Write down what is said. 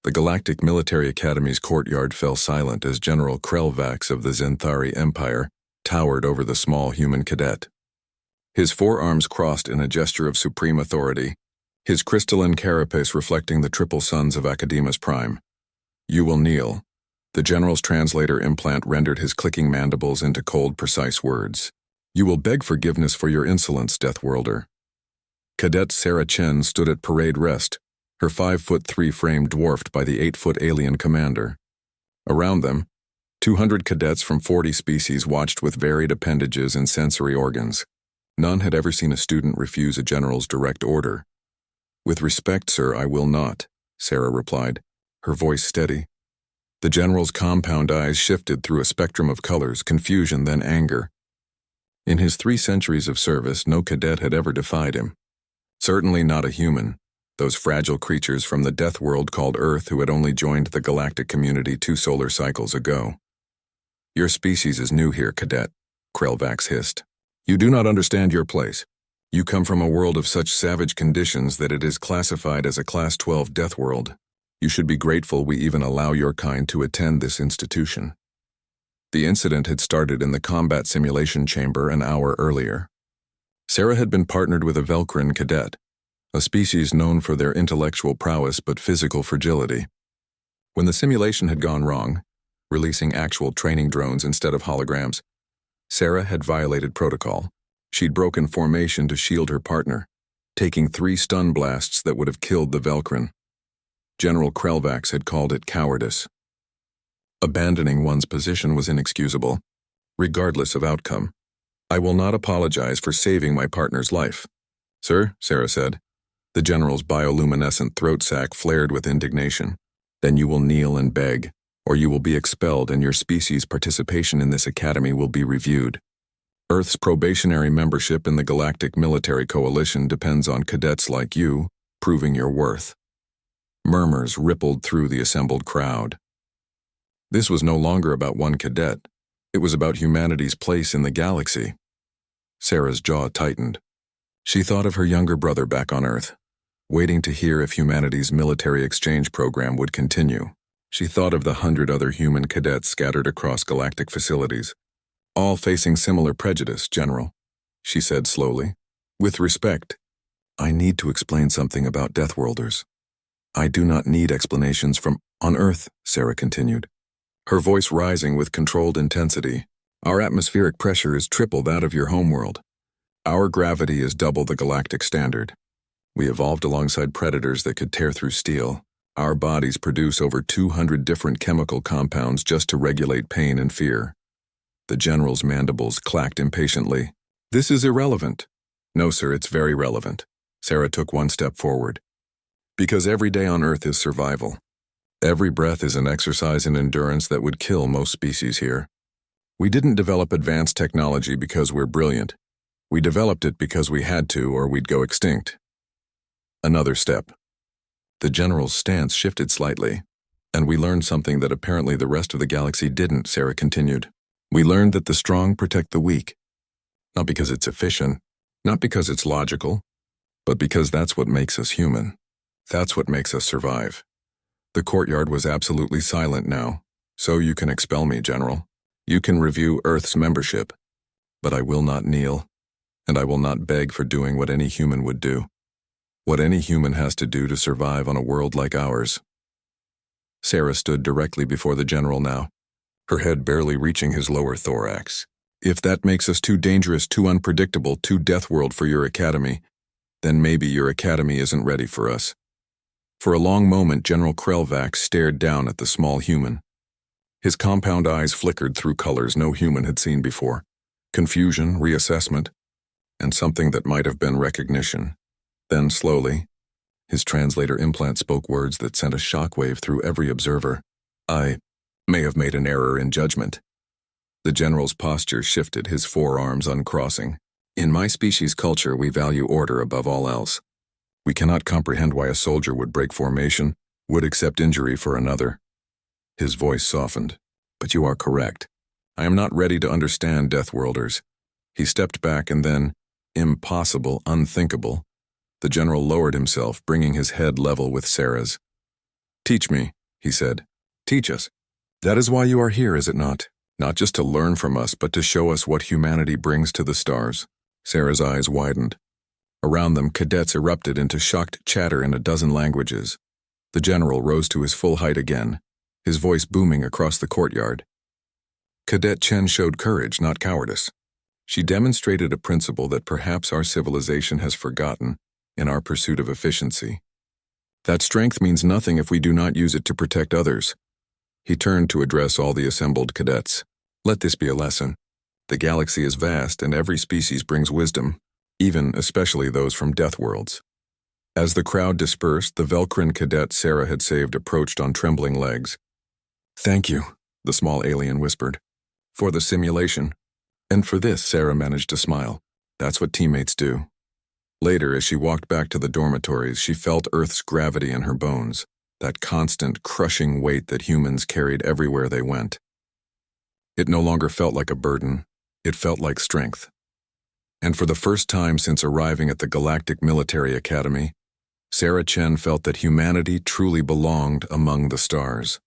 The Galactic Military Academy's courtyard fell silent as General Krelvax of the Zenthari Empire towered over the small human cadet. His forearms crossed in a gesture of supreme authority, his crystalline carapace reflecting the triple suns of Academus Prime. "You will kneel." The general's translator implant rendered his clicking mandibles into cold, precise words. "You will beg forgiveness for your insolence, Deathworlder." Cadet Sarah Chen stood at parade rest, her 5'3" frame dwarfed by the 8-foot alien commander. Around them, 200 cadets from 40 species watched with varied appendages and sensory organs. None had ever seen a student refuse a general's direct order. "With respect, sir, I will not," Sarah replied, her voice steady. The general's compound eyes shifted through a spectrum of colors, confusion, then anger. In his 3 centuries of service, no cadet had ever defied him. Certainly not a human, those fragile creatures from the death world called Earth who had only joined the galactic community 2 solar cycles ago. "Your species is new here, cadet," Krelvax hissed. "You do not understand your place. You come from a world of such savage conditions that it is classified as a Class 12 death world. You should be grateful we even allow your kind to attend this institution." The incident had started in the combat simulation chamber an hour earlier. Sarah had been partnered with a Velcrin cadet, a species known for their intellectual prowess but physical fragility. When the simulation had gone wrong, releasing actual training drones instead of holograms, Sarah had violated protocol. She'd broken formation to shield her partner, taking 3 stun blasts that would have killed the Velcrin. General Krelvax had called it cowardice. Abandoning one's position was inexcusable, regardless of outcome. "I will not apologize for saving my partner's life." "Sir," Sarah said. The general's bioluminescent throat sac flared with indignation. "Then you will kneel and beg, or you will be expelled and your species' participation in this academy will be reviewed. Earth's probationary membership in the Galactic Military Coalition depends on cadets like you proving your worth." Murmurs rippled through the assembled crowd. This was no longer about one cadet. It was about humanity's place in the galaxy. Sarah's jaw tightened. She thought of her younger brother back on Earth, waiting to hear if humanity's military exchange program would continue. She thought of the 100 other human cadets scattered across galactic facilities, all facing similar prejudice, General, she said slowly. "With respect, I need to explain something about Deathworlders." "I do not need explanations from on Earth," Sarah continued, her voice rising with controlled intensity. "Our atmospheric pressure is triple that of your homeworld. Our gravity is double the galactic standard. We evolved alongside predators that could tear through steel. Our bodies produce over 200 different chemical compounds just to regulate pain and fear." The general's mandibles clacked impatiently. "This is irrelevant." "No, sir, it's very relevant." Sarah took one step forward. "Because every day on Earth is survival. Every breath is an exercise in endurance that would kill most species here. We didn't develop advanced technology because we're brilliant. We developed it because we had to or we'd go extinct." Another step. The general's stance shifted slightly. "And we learned something that apparently the rest of the galaxy didn't," Sarah continued. "We learned that the strong protect the weak. Not because it's efficient, not because it's logical, but because that's what makes us human. That's what makes us survive." The courtyard was absolutely silent now. "So you can expel me, General. You can review Earth's membership. But I will not kneel, and I will not beg for doing what any human would do. What any human has to do to survive on a world like ours." Sarah stood directly before the general now, her head barely reaching his lower thorax. "If that makes us too dangerous, too unpredictable, too Deathworld for your academy, then maybe your academy isn't ready for us." For a long moment, General Krelvax stared down at the small human. His compound eyes flickered through colors no human had seen before. Confusion, reassessment, and something that might have been recognition. Then slowly, his translator implant spoke words that sent a shockwave through every observer. "I may have made an error in judgment." The general's posture shifted, his forearms uncrossing. "In my species' culture, we value order above all else. We cannot comprehend why a soldier would break formation, would accept injury for another." His voice softened. "But you are correct. I am not ready to understand Deathworlders." He stepped back and then, impossible, unthinkable, the general lowered himself, bringing his head level with Sarah's. Teach me, he said. Teach us. That is why you are here, is it not? Not just to learn from us, but to show us what humanity brings to the stars. Sarah's eyes widened. Around them, cadets erupted into shocked chatter in a dozen languages. The general rose to his full height again, his voice booming across the courtyard. Cadet Chen showed courage, not cowardice. She demonstrated a principle that perhaps our civilization has forgotten in our pursuit of efficiency. That strength means nothing if we do not use it to protect others. He turned to address all the assembled cadets. Let this be a lesson. The galaxy is vast, and every species brings wisdom, especially those from Deathworlds. As the crowd dispersed, the Velcrin cadet Sarah had saved approached on trembling legs. Thank you, the small alien whispered. For the simulation. And for this, Sarah managed to smile. That's what teammates do. Later, as she walked back to the dormitories, she felt Earth's gravity in her bones, that constant, crushing weight that humans carried everywhere they went. It no longer felt like a burden. It felt like strength. And for the first time since arriving at the Galactic Military Academy, Sarah Chen felt that humanity truly belonged among the stars.